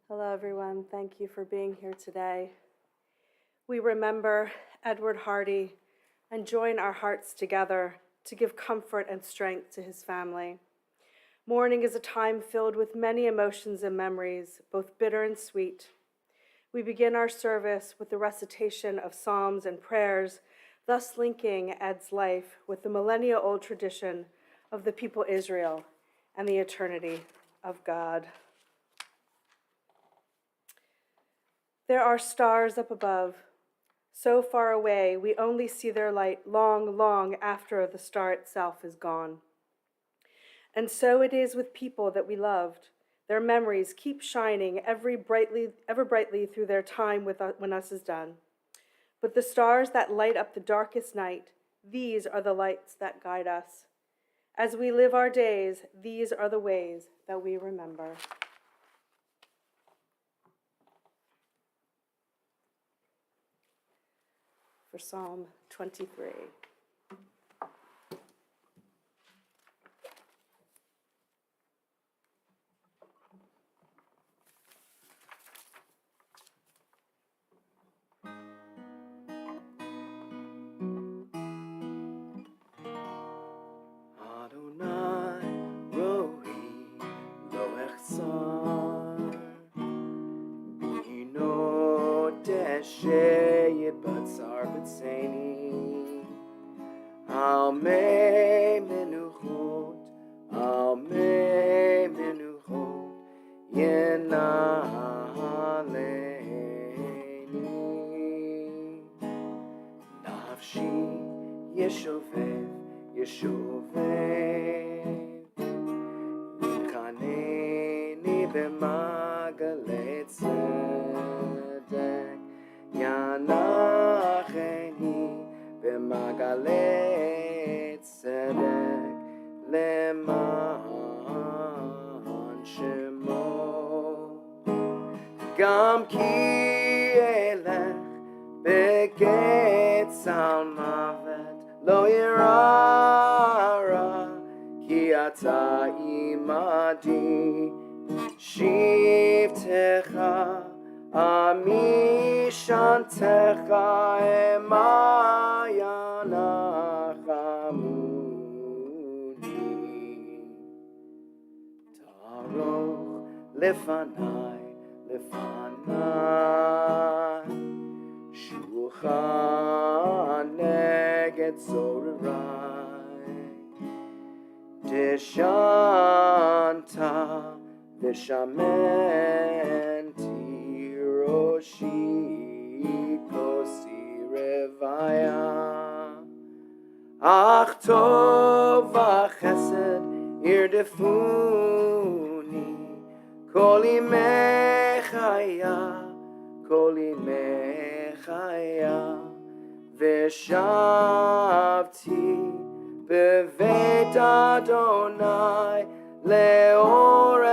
Hello, everyone. Thank you for being here today. We remember Edward Hardy and join our hearts together to give comfort and strength to his family. Mourning is a time filled with many emotions and memories, both bitter and sweet. We begin our service with the recitation of psalms and prayers, thus linking Ed's life with the millennia-old tradition of the people Israel and the eternity of God. There are stars up above, so far away we only see their light long, long after the star itself is gone. And so it is with people that we loved. Their memories keep shining ever brightly through their time when us is done. But the stars that light up the darkest night, these are the lights that guide us. As we live our days, these are the ways that we remember. For Psalm 23. Adonai rohi lo echsar bino deshe batzar b'tzeni al mei menuchot yenaleni nafshi yeshovev Yichaneni b'magalet tzedek Yanacheni b'magalet tzedek Leman shemo Gam ki elech begets al mavet Lo yirara ki ata imadi shivtecha ami shantecha emayanahamuni taroch lefanai shulchan neged zorai deshanta veshamenti roshi kosi revaya ach tov v'chesed irdefuni kol imei chaya ושבתי בבית אדוני לאורך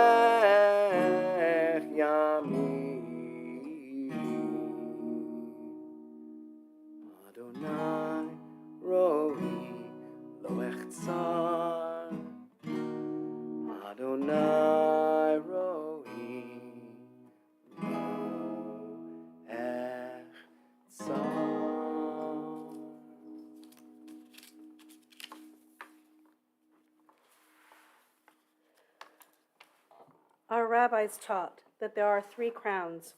ימים. אדוני רואי לא אחצר, אדוני רואי לא אחצר. Our rabbis taught that there are three crowns: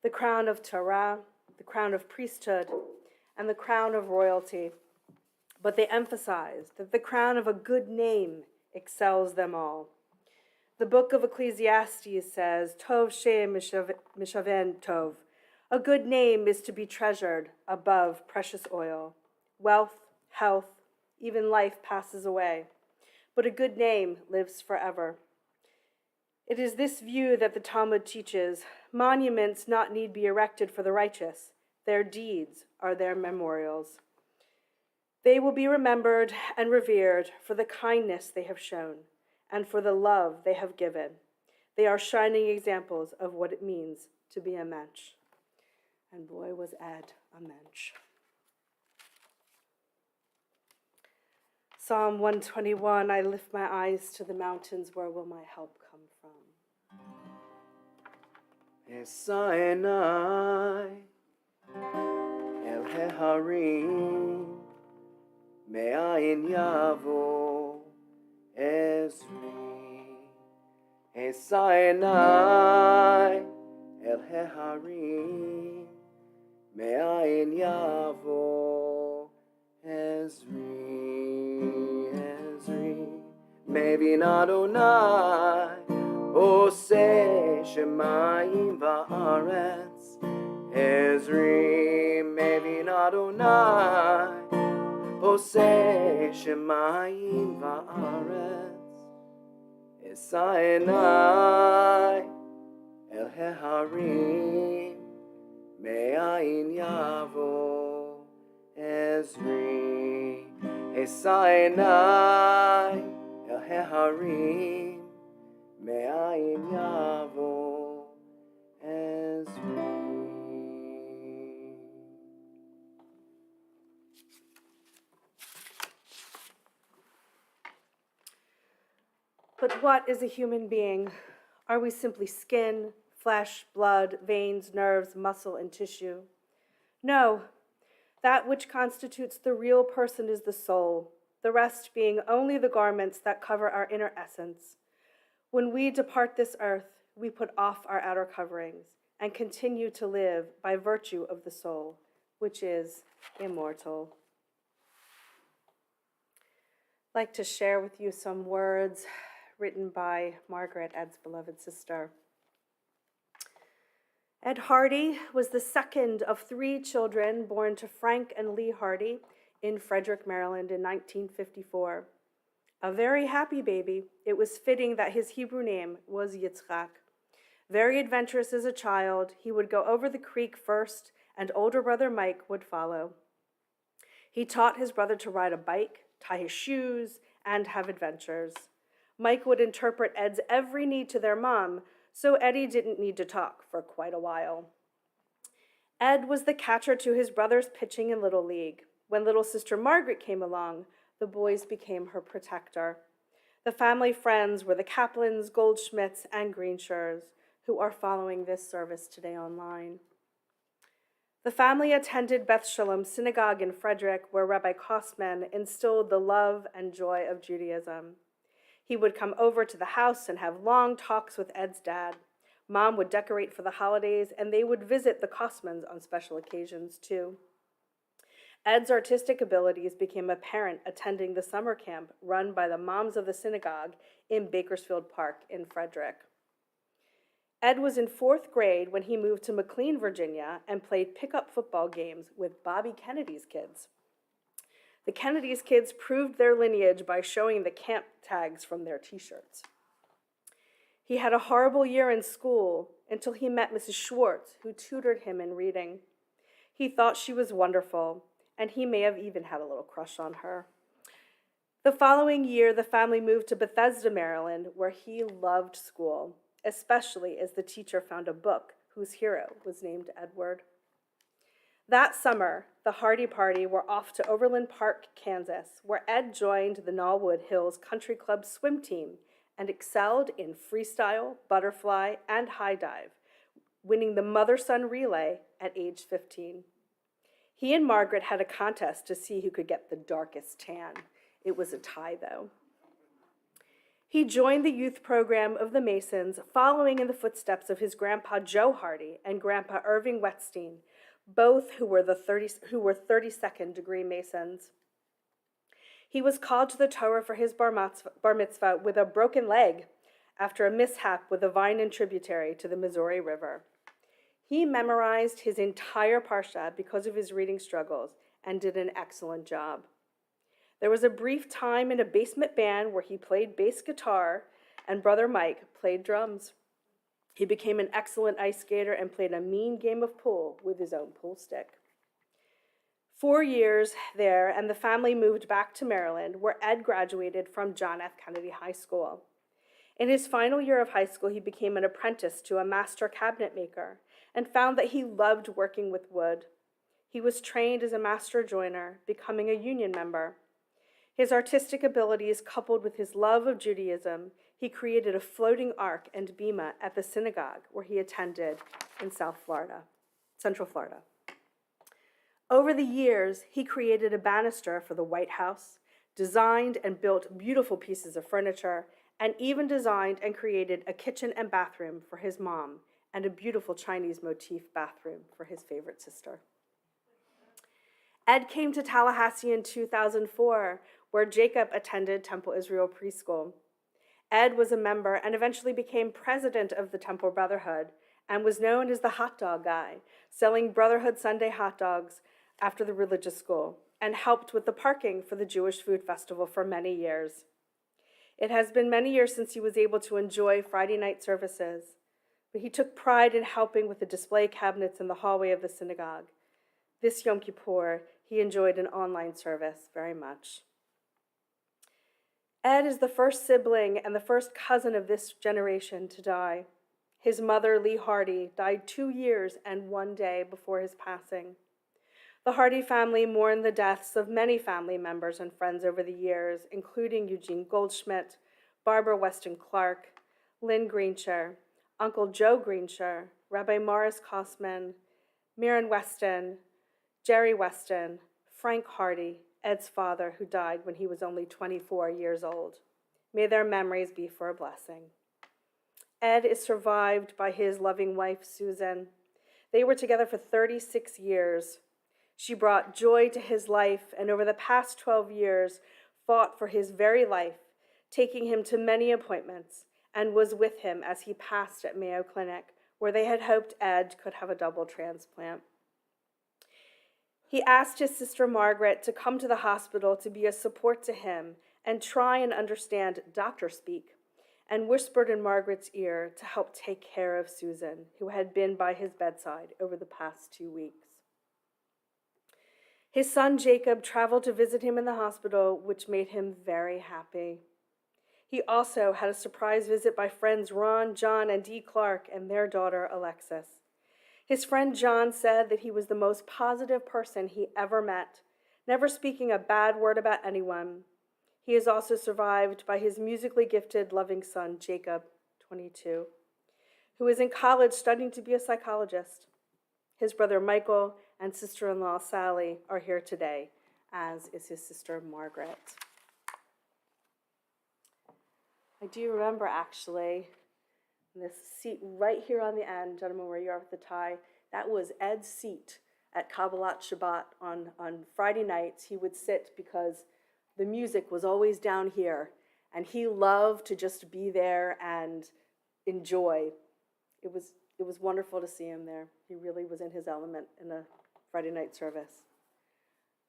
the crown of Torah, the crown of priesthood, and the crown of royalty. But they emphasized that the crown of a good name excels them all. The book of Ecclesiastes says, Tov Shem Mishaven Tov. A good name is to be treasured above precious oil. Wealth, health, even life passes away, but a good name lives forever. It is this view that the Talmud teaches. Monuments not need be erected for the righteous. Their deeds are their memorials. They will be remembered and revered for the kindness they have shown and for the love they have given. They are shining examples of what it means to be a mensch. And boy, was Ed a mensch. Psalm 121, I lift my eyes to the mountains, where will my help come from? Esaenai el heharim me'ayin yavo Ezri. Esaenai el heharim me'ayin yavo Ezri. Mevin Adonai Oseh Shemayim va'aretz Ezri. Mevin Adonai Oseh Shemayim va'aretz Esaenai el heharim me'ayin yavo Ezri. Esaenai el heharim me'ayin yavo Ezri. But what is a human being? Are we simply skin, flesh, blood, veins, nerves, muscle, and tissue? No. That which constitutes the real person is the soul, the rest being only the garments that cover our inner essence. When we depart this earth, we put off our outer coverings and continue to live by virtue of the soul, which is immortal. I'd like to share with you some words written by Margaret, Ed's beloved sister. Ed Hardy was the second of 3 children born to Frank and Lee Hardy in Frederick, Maryland in 1954. A very happy baby, it was fitting that his Hebrew name was Yitzchak. Very adventurous as a child, he would go over the creek first, and older brother Mike would follow. He taught his brother to ride a bike, tie his shoes, and have adventures. Mike would interpret Ed's every need to their mom, so Eddie didn't need to talk for quite a while. Ed was the catcher to his brother's pitching in Little League. When little sister Margaret came along, the boys became her protector. The family friends were the Kaplans, Goldschmidts, and Greenshires, who are following this service today online. The family attended Beth Shalom Synagogue in Frederick, where Rabbi Kostman instilled the love and joy of Judaism. He would come over to the house and have long talks with Ed's dad. Mom would decorate for the holidays, and they would visit the Kostmans on special occasions, too. Ed's artistic abilities became apparent attending the summer camp run by the Moms of the Synagogue in Bakersfield Park in Frederick. Ed was in 4th grade when he moved to McLean, Virginia, and played pickup football games with Bobby Kennedy's kids. The Kennedy's kids proved their lineage by showing the camp tags from their t-shirts. He had a horrible year in school until he met Mrs. Schwartz, who tutored him in reading. He thought she was wonderful, and he may have even had a little crush on her. The following year, the family moved to Bethesda, Maryland, where he loved school, especially as the teacher found a book whose hero was named Edward. That summer, the Hardy Party were off to Overland Park, Kansas, where Ed joined the Knollwood Hills Country Club swim team and excelled in freestyle, butterfly, and high dive, winning the mother-son relay at age 15. He and Margaret had a contest to see who could get the darkest tan. It was a tie, though. He joined the youth program of the Masons, following in the footsteps of his grandpa Joe Hardy and grandpa Irving Wetstein, both who were 32nd degree Masons. He was called to the Torah for his bar mitzvah with a broken leg after a mishap with a vine and tributary to the Missouri River. He memorized his entire parsha because of his reading struggles and did an excellent job. There was a brief time in a basement band where he played bass guitar and brother Mike played drums. He became an excellent ice skater and played a mean game of pool with his own pool stick. 4 years there, and the family moved back to Maryland, where Ed graduated from John F. Kennedy High School. In his final year of high school, he became an apprentice to a master cabinet maker and found that he loved working with wood. He was trained as a master joiner, becoming a union member. His artistic abilities, coupled with his love of Judaism, he created a floating ark and bema at the synagogue where he attended in Central Florida. Over the years, he created a banister for the White House, designed and built beautiful pieces of furniture, and even designed and created a kitchen and bathroom for his mom and a beautiful Chinese motif bathroom for his favorite sister. Ed came to Tallahassee in 2004, where Jacob attended Temple Israel Preschool. Ed was a member and eventually became president of the Temple Brotherhood and was known as the hot dog guy, selling Brotherhood Sunday hot dogs after the religious school, and helped with the parking for the Jewish Food Festival for many years. It has been many years since he was able to enjoy Friday night services, but he took pride in helping with the display cabinets in the hallway of the synagogue. This Yom Kippur, he enjoyed an online service very much. Ed is the first sibling and the first cousin of this generation to die. His mother, Lee Hardy, died 2 years and 1 day before his passing. The Hardy family mourned the deaths of many family members and friends over the years, including Eugene Goldschmidt, Barbara Weston Clark, Lynn Greenshire, Uncle Joe Greenshire, Rabbi Morris Kossman, Mirren Weston, Jerry Weston, Frank Hardy, Ed's father, who died when he was only 24 years old. May their memories be for a blessing. Ed is survived by his loving wife, Susan. They were together for 36 years. She brought joy to his life, and over the past 12 years, fought for his very life, taking him to many appointments, and was with him as he passed at Mayo Clinic, where they had hoped Ed could have a double transplant. He asked his sister Margaret to come to the hospital to be a support to him and try and understand doctor speak, and whispered in Margaret's ear to help take care of Susan, who had been by his bedside over the past 2 weeks. His son Jacob traveled to visit him in the hospital, which made him very happy. He also had a surprise visit by friends Ron, John, and Dee Clark and their daughter Alexis. His friend John said that he was the most positive person he ever met, never speaking a bad word about anyone. He is also survived by his musically gifted, loving son, Jacob, 22, who is in college studying to be a psychologist. His brother Michael and sister-in-law Sally are here today, as is his sister Margaret. I do remember, actually, this seat right here on the end, gentlemen, where you are with the tie, that was Ed's seat at Kabbalat Shabbat on Friday nights. He would sit because the music was always down here, and he loved to just be there and enjoy. It was wonderful to see him there. He really was in his element in a Friday night service.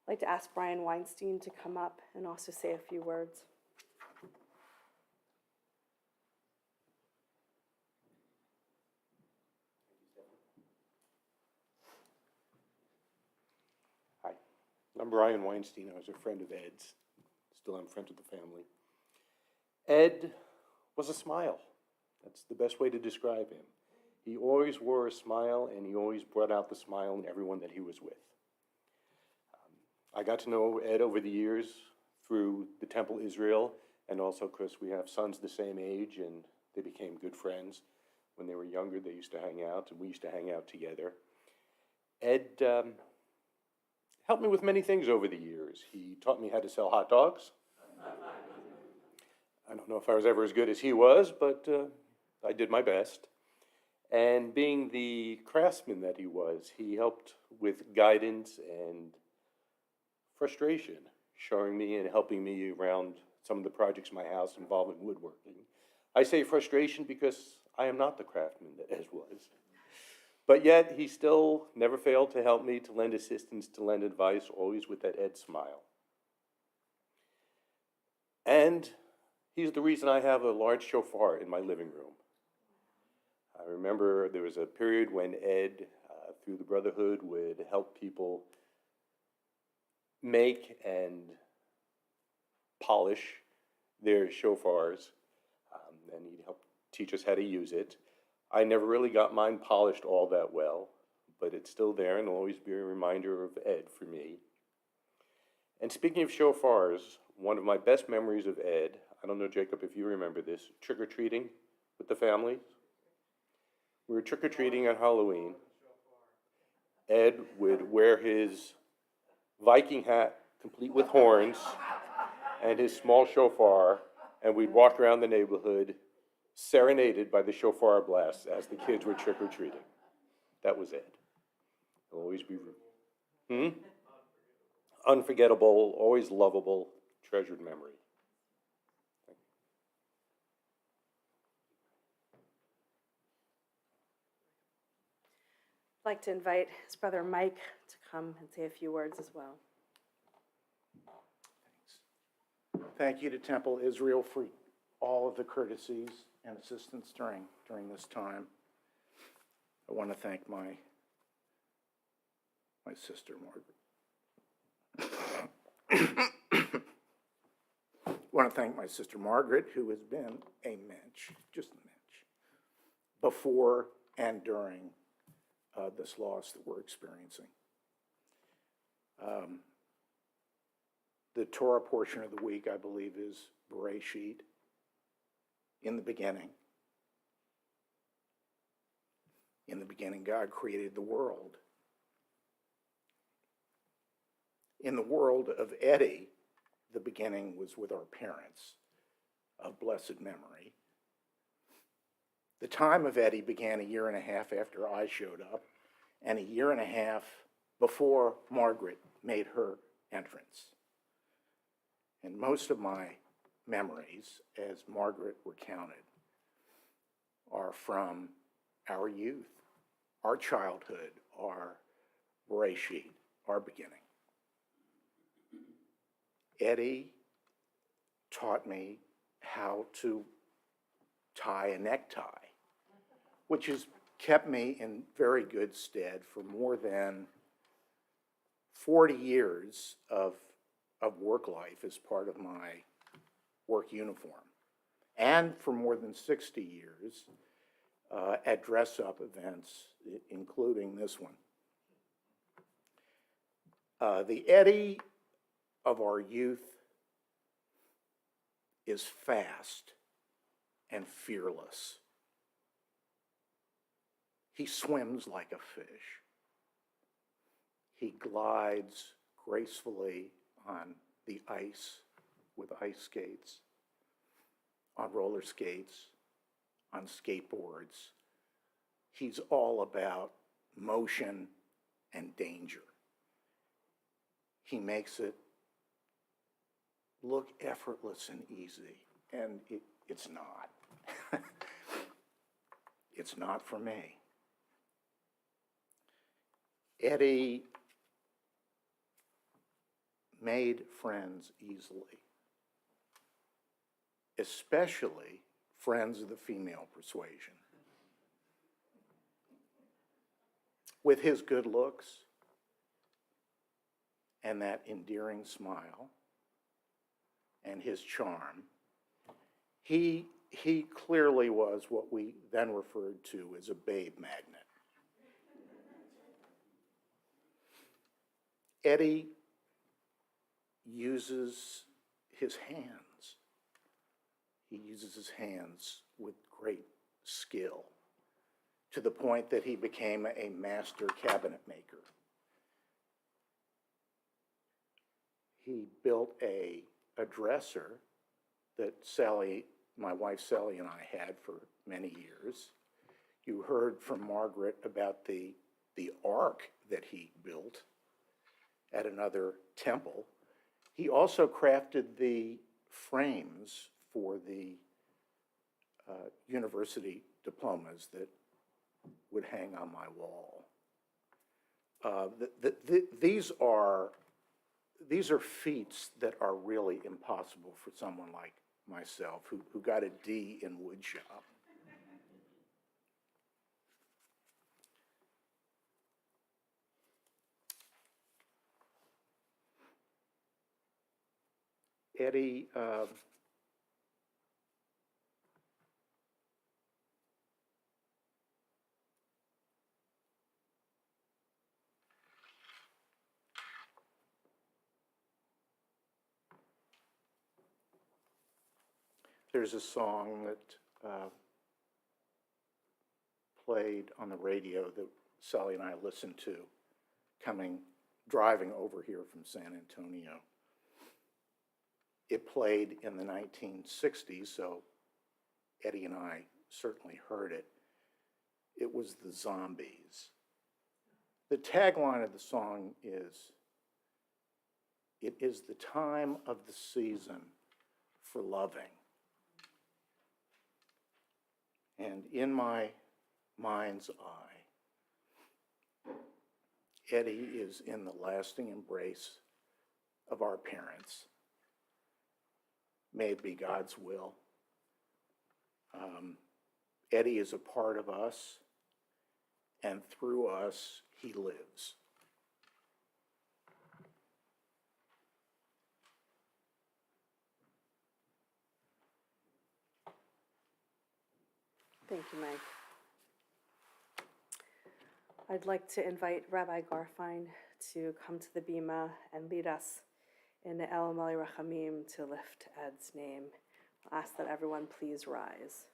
I'd like to ask Brian Weinstein to come up and also say a few words. Hi, I'm Brian Weinstein. I was a friend of Ed's. Still am friends with the family. Ed was a smile. That's the best way to describe him. He always wore a smile, and he always brought out the smile in everyone that he was with. I got to know Ed over the years through the Temple Israel, and also because we have sons the same age, and they became good friends. When they were younger, they used to hang out, and we used to hang out together. Ed helped me with many things over the years. He taught me how to sell hot dogs. I don't know if I was ever as good as he was, but I did my best. And being the craftsman that he was, he helped with guidance and frustration, showing me and helping me around some of the projects in my house involving woodworking. I say frustration because I am not the craftsman that Ed was. But yet, he still never failed to help me, to lend assistance, to lend advice, always with that Ed smile. And he's the reason I have a large shofar in my living room. I remember there was a period when Ed, through the Brotherhood, would help people make and polish their shofars, and he'd help teach us how to use it. I never really got mine polished all that well, but it's still there and will always be a reminder of Ed for me. And speaking of shofars, one of my best memories of Ed, I don't know, Jacob, if you remember this, trick-or-treating with the family. We were trick-or-treating on Halloween. Ed would wear his Viking hat, complete with horns, and his small shofar, and we'd walk around the neighborhood serenaded by the shofar blasts as the kids were trick-or-treating. That was Ed. He'll always be unforgettable, always lovable, treasured memory. I'd like to invite his brother Mike to come and say a few words as well. Thank you to Temple Israel for all of the courtesies and assistance during this time. I want to thank my sister, Margaret. I want to thank my sister, Margaret, who has been a mensch, just a mensch, before and during this loss that we're experiencing. The Torah portion of the week, I believe, is Bereshit, in the beginning. In the beginning, God created the world. In the world of Eddie, the beginning was with our parents of blessed memory. The time of Eddie began a year and a half after I showed up, and a year and a half before Margaret made her entrance. And most of my memories, as Margaret recounted, are from our youth, our childhood, our Bereshit, our beginning. Eddie taught me how to tie a necktie, which has kept me in very good stead for more than 40 years of work life as part of my work uniform, and for more than 60 years at dress-up events, including this one. The Eddie of our youth is fast and fearless. He swims like a fish. He glides gracefully on the ice with ice skates, on roller skates, on skateboards. He's all about motion and danger. He makes it look effortless and easy, and it's not. It's not for me. Eddie made friends easily, especially friends of the female persuasion. With his good looks and that endearing smile and his charm, he clearly was what we then referred to as a babe magnet. Eddie uses his hands. He uses his hands with great skill, to the point that he became a master cabinet maker. He built a dresser that Sally, my wife Sally, and I had for many years. You heard from Margaret about the ark that he built at another temple. He also crafted the frames for the university diplomas that would hang on my wall. these are feats that are really impossible for someone like myself who got a D in woodshop. Eddie, there's a song that played on the radio that Sally and I listened to driving over here from San Antonio. It played in the 1960s, so Eddie and I certainly heard it. It was the Zombies. The tagline of the song is, "It is the time of the season for loving." And in my mind's eye, Eddie is in the lasting embrace of our parents. May it be God's will. Eddie is a part of us, and through us, he lives. Thank you, Mike. I'd like to invite Rabbi Garfein to come to the bima and lead us in the El Mali Rachamim to lift Ed's name. I'll ask that everyone please rise.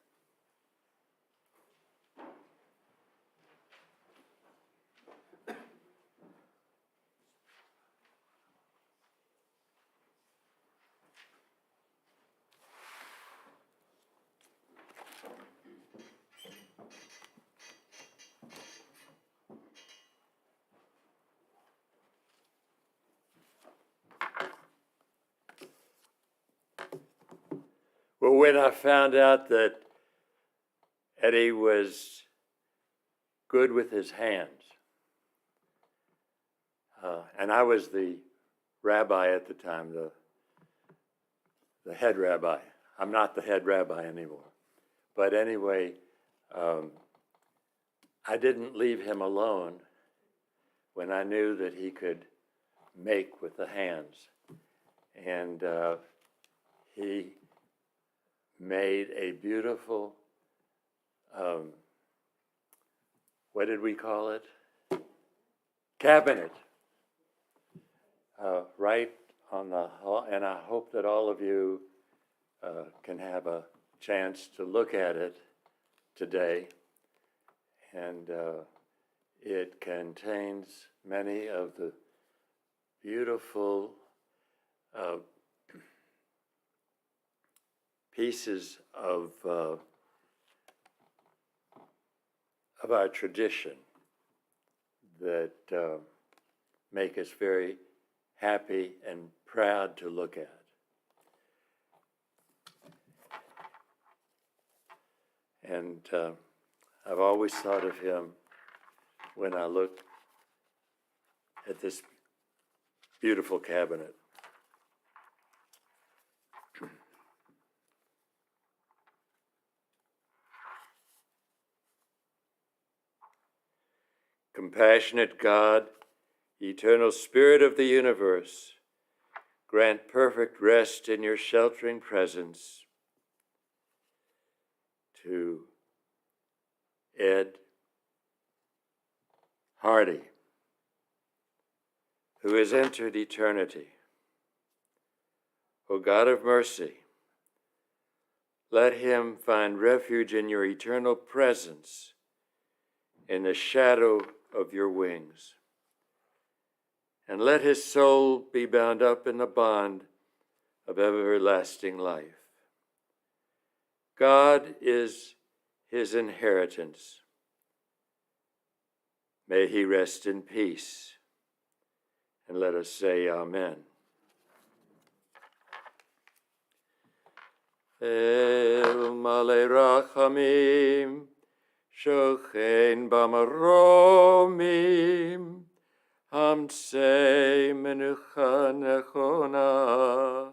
Well, when I found out that Eddie was good with his hands, and I was the rabbi at the time, the head rabbi. I'm not the head rabbi anymore. But anyway, I didn't leave him alone when I knew that he could make with the hands. And he made a beautiful, what did we call it? Cabinet. Right on the hall, and I hope that all of you can have a chance to look at it today. And it contains many of the beautiful pieces of our tradition that make us very happy and proud to look at. And I've always thought of him when I look at this beautiful cabinet. Compassionate God, eternal Spirit of the universe, grant perfect rest in your sheltering presence to Ed Hardy, who has entered eternity. O God of mercy, let him find refuge in your eternal presence in the shadow of your wings. And let his soul be bound up in the bond of everlasting life. God is his inheritance. May he rest in peace. And let us say Amen. El Male Rachamim, Shochein Bamaromim, Hamsei menucha nechona,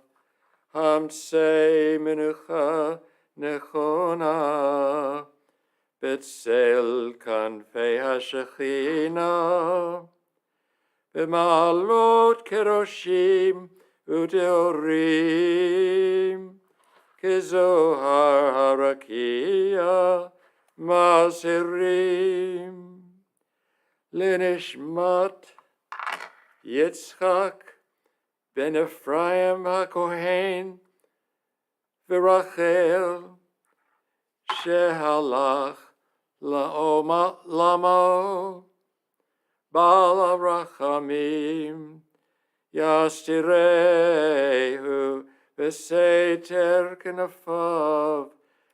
Hamsei menucha nechona, B'tzel kanfei hashechina, B'ma'alot keroshim u'deorim, Kezohar harakia maserim, Lenishmat Yitzchak ben Ephraim HaKohen v'Rachel shehalach lamo Bala Rachamim Yastirehu v'Seiter K'nafav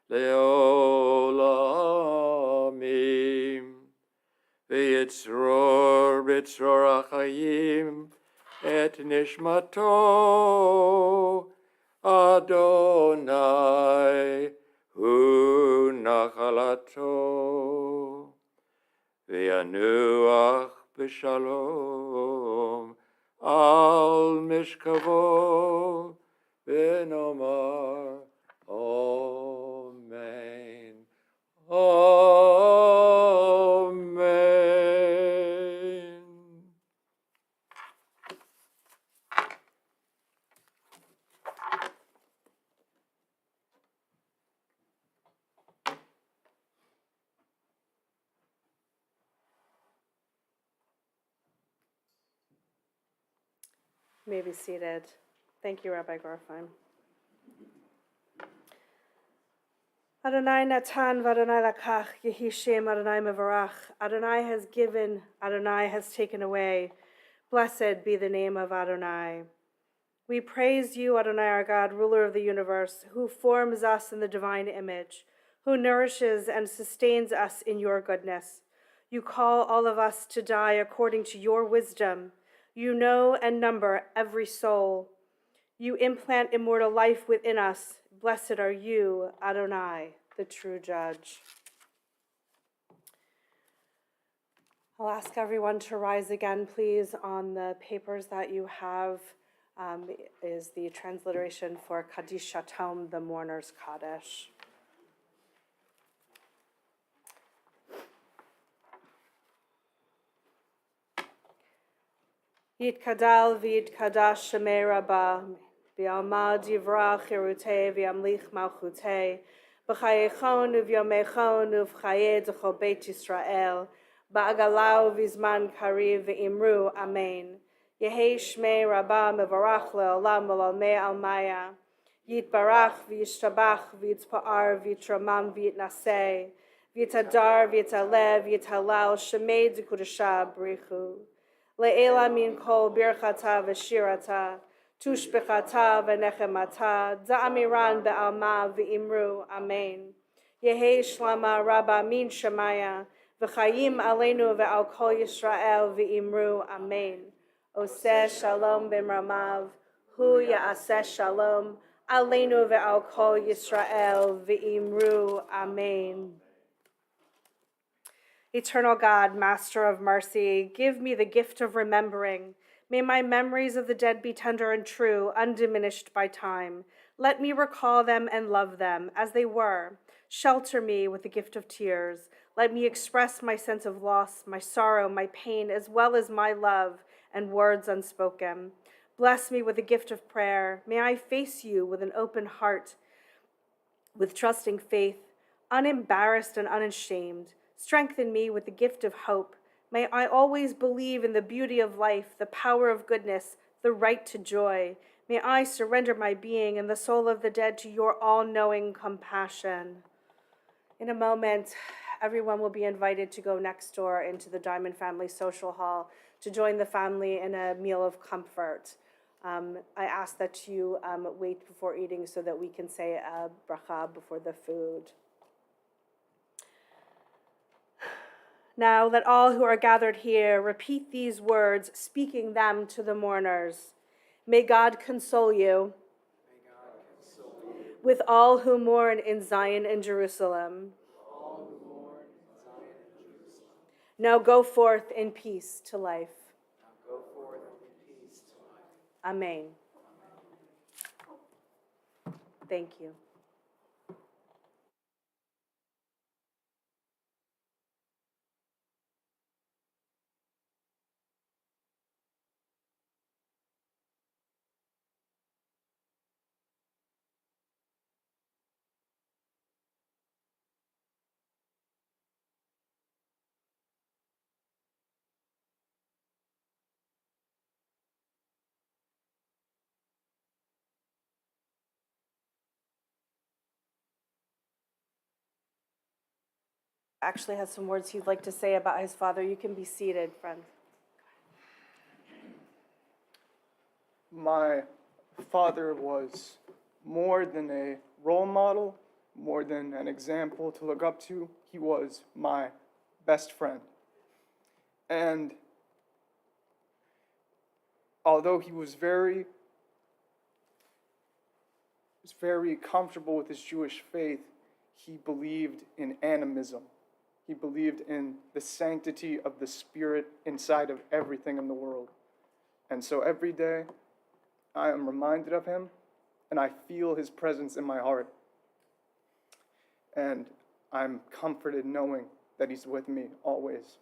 Leolamim V'yitzror b'tzror achayim et nishmato Adonai hu nachalato v'yanuach b'shalom al mishkavo v'nomar Amen. Amen. You may be seated. Thank you, Rabbi Gorfine. Adonai natan v'Adonai lakach, Yehi Shem Adonai mevarach. Adonai has given, Adonai has taken away. Blessed be the name of Adonai. We praise you, Adonai our God, ruler of the universe, who forms us in the divine image, who nourishes and sustains us in your goodness. You call all of us to die according to your wisdom. You know and number every soul. You implant immortal life within us. Blessed are you, Adonai, the true judge. I'll ask everyone to rise again, please. On the papers that you have is the transliteration for Kaddish Shatom, the mourner's Kaddish. Yitkadal v'yitkadash shemei rabba, v'yalmad yivrach chirutei v'yamlich malchutei, b'chayechon u'v'yomechon u'v'chayei d'chol beit Yisrael, ba'agalau v'zman kariv v'imru, amen. Yehei shmei rabba mevarach le'olam v'lalmei almaya, yitbarach v'yishtabach v'yitzpa'ar v'yitramam v'yitnaseh, v'yitadar v'yitalev v'yithalal shemei d'kudasha b'richu. Le'ela min kol birchata v'shirata, tushbechata v'nechemata, da'amiran be'alma v'imru, amen. Yehi shlama rabba min shemaya, v'chayim aleinu ve'al kol Yisrael v'imru, amen. Oseh shalom b'mramav, hu ya'aseh shalom, aleinu ve'al kol Yisrael v'imru, amen. Eternal God, Master of mercy, give me the gift of remembering. May my memories of the dead be tender and true, undiminished by time. Let me recall them and love them as they were. Shelter me with the gift of tears. Let me express my sense of loss, my sorrow, my pain, as well as my love and words unspoken. Bless me with the gift of prayer. May I face you with an open heart, with trusting faith, unembarrassed and unashamed. Strengthen me with the gift of hope. May I always believe in the beauty of life, the power of goodness, the right to joy. May I surrender my being and the soul of the dead to your all-knowing compassion. In a moment, everyone will be invited to go next door into the Diamond Family Social Hall to join the family in a meal of comfort. I ask that you wait before eating so that we can say a bracha before the food. Now let all who are gathered here repeat these words, speaking them to the mourners. May God console you. With all who mourn in Zion and Jerusalem. Now go forth in peace to life. Amen. Thank you. Actually has some words he'd like to say about his father. You can be seated, friend. My father was more than a role model, more than an example to look up to. He was my best friend. And although he was very comfortable with his Jewish faith, he believed in animism. He believed in the sanctity of the spirit inside of everything in the world. And so every day, I am reminded of him, and I feel his presence in my heart. And I'm comforted knowing that he's with me always.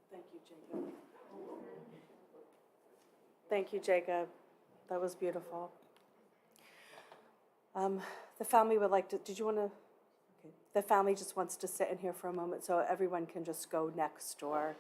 Thank you, Jacob. Thank you, Jacob. That was beautiful. The family would like to, did you want to? Okay. The family just wants to sit in here for a moment so everyone can just go next door.